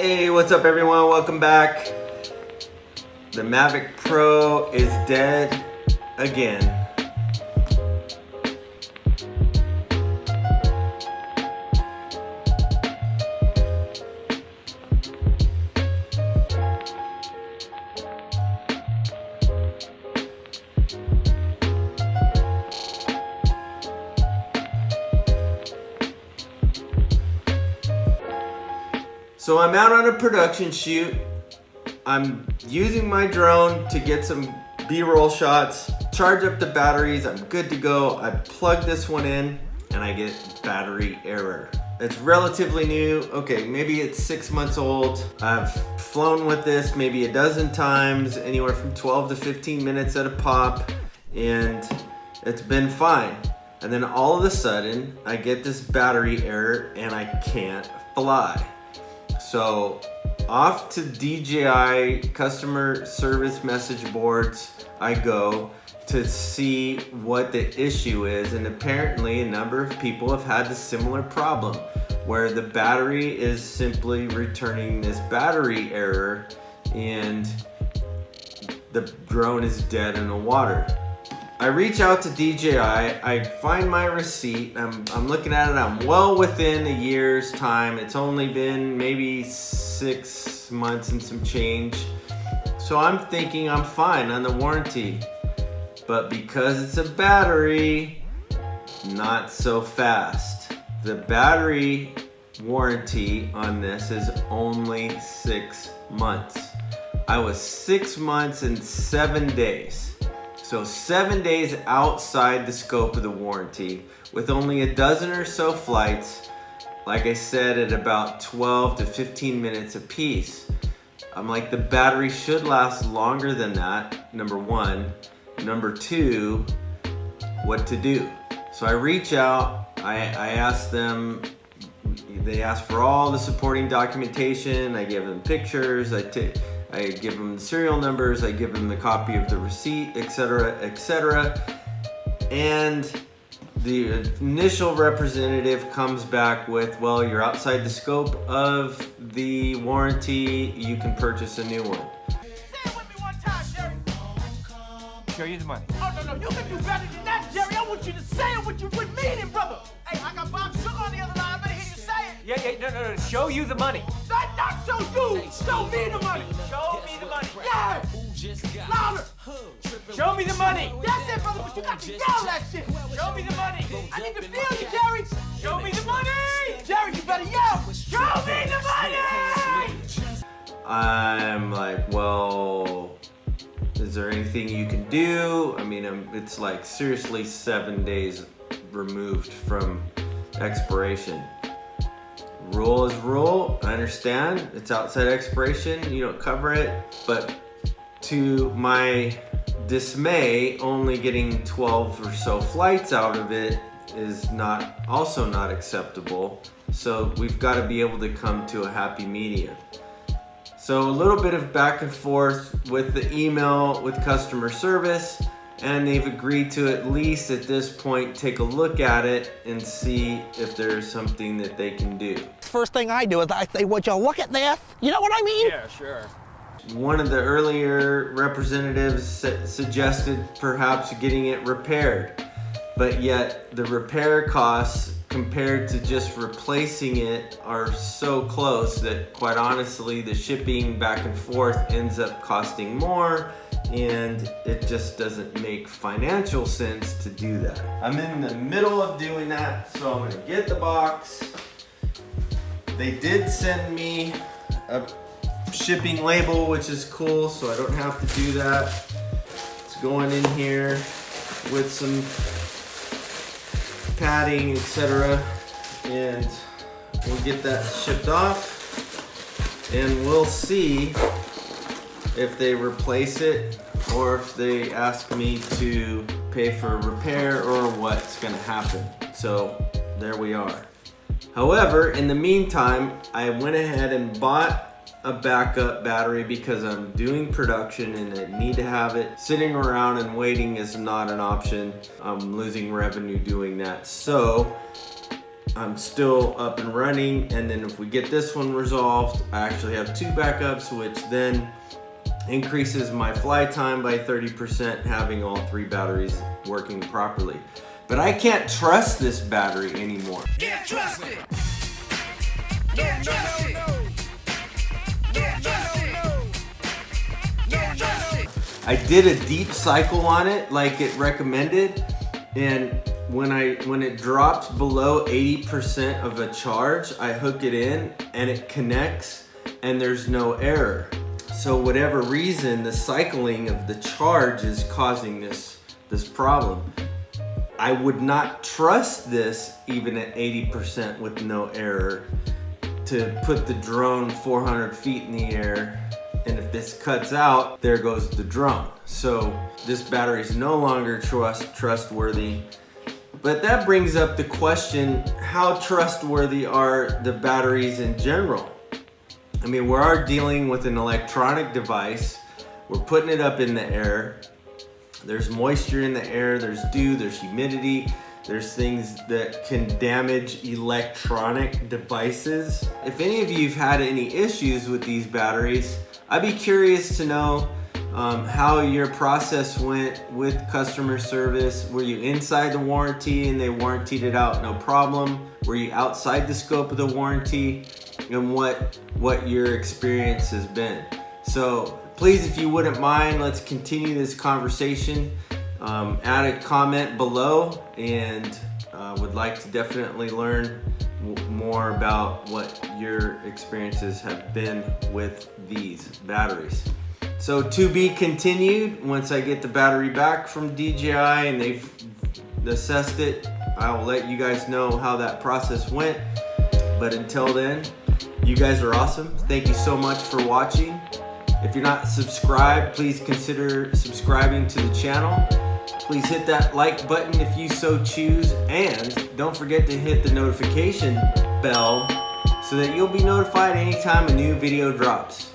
Hey, what's up everyone? Welcome back. The Mavic Pro is dead again. So I'm out on a production shoot. I'm using my drone to get some B-roll shots, charge up the batteries, I'm good to go. I plug this one in and I get battery error. It's relatively new. Okay, maybe it's 6 months old. I've flown with this maybe a dozen times, anywhere from 12 to 15 minutes at a pop, and it's been fine. And then all of a sudden, I get this battery error and I can't fly. So off to DJI customer service message boards I go to see what the issue is, and apparently a number of people have had the similar problem where the battery is simply returning this battery error and the drone is dead in the water. I reach out to DJI, I find my receipt, I'm looking at it, I'm well within a year's time. It's only been maybe 6 months and some change. So I'm thinking I'm fine on the warranty. But because it's a battery, not so fast. The battery warranty on this is only 6 months. I was 6 months and 7 days. So 7 days outside the scope of the warranty with only a dozen or so flights, like I said, at about 12 to 15 minutes a piece. I'm like, the battery should last longer than that, number one. Number two, what to do? So I reach out, I ask them, they ask for all the supporting documentation, I give them pictures, I give them the serial numbers, I give them the copy of the receipt, etc., etc. And the initial representative comes back with, well, you're outside the scope of the warranty, you can purchase a new one. Say it with me one time, Jerry. Show you the money. Oh, no, you can do better than that, Jerry. I want you to say it with meaning, brother. Hey, I got Bob Sugar on the other line. I better hear you say it. No. Show you the money. Not show you. Show me the money. Show me the money. Yeah. Louder. Show me the money. That's it, brother, but you got to yell that shit. Show me the money. I need to feel you, Jerry. Show me the money. Jerry, you better yell. Show me the money. I'm like, well, is there anything you can do? I mean, it's like seriously 7 days removed from expiration. Rule is rule, I understand. It's outside expiration, you don't cover it. But to my dismay, only getting 12 or so flights out of it is also not acceptable. So we've got to be able to come to a happy medium. So a little bit of back and forth with the email with customer service, and they've agreed to at least at this point take a look at it and see if there's something that they can do. First thing I do is I say, would you look at this? You know what I mean? Yeah, sure. One of the earlier representatives suggested perhaps getting it repaired, but yet the repair costs compared to just replacing it are so close that quite honestly the shipping back and forth ends up costing more, and it just doesn't make financial sense to do that. I'm in the middle of doing that, so I'm gonna get the box. They did send me a shipping label, which is cool, so I don't have to do that. It's going in here with some padding, etc., and we'll get that shipped off, and we'll see if they replace it or if they ask me to pay for a repair or what's gonna happen. So there we are. However, in the meantime, I went ahead and bought a backup battery because I'm doing production and I need to have it. Sitting around and waiting is not an option. I'm losing revenue doing that. So I'm still up and running. And then if we get this one resolved, I actually have 2 backups, which then increases my fly time by 30%, having all 3 batteries working properly. But I can't trust this battery anymore. Can't trust it. Can't trust it. Can't trust it. Can't trust it. I did a deep cycle on it like it recommended, and when it drops below 80% of a charge, I hook it in and it connects and there's no error. So whatever reason, the cycling of the charge is causing this problem. I would not trust this even at 80% with no error to put the drone 400 feet in the air, and if this cuts out, there goes the drone. So this battery is no longer trustworthy. But that brings up the question, how trustworthy are the batteries in general? I mean, we are dealing with an electronic device. We're putting it up in the air. There's moisture in the air, there's dew, there's humidity, there's things that can damage electronic devices. If any of you have had any issues with these batteries, I'd be curious to know how your process went with customer service. Were you inside the warranty and they warrantied it out, no problem? Were you outside the scope of the warranty? And what your experience has been. So please, if you wouldn't mind, let's continue this conversation. Add a comment below, and would like to definitely learn more about what your experiences have been with these batteries. So to be continued. Once I get the battery back from DJI and they've assessed it, I will let you guys know how that process went. But until then, you guys are awesome. Thank you so much for watching. If you're not subscribed, please consider subscribing to the channel. Please hit that like button if you so choose, and don't forget to hit the notification bell so that you'll be notified anytime a new video drops.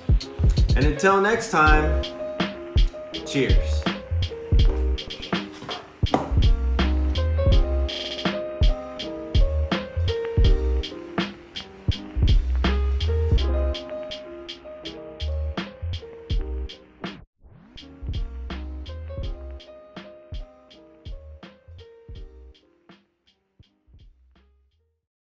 And until next time, cheers.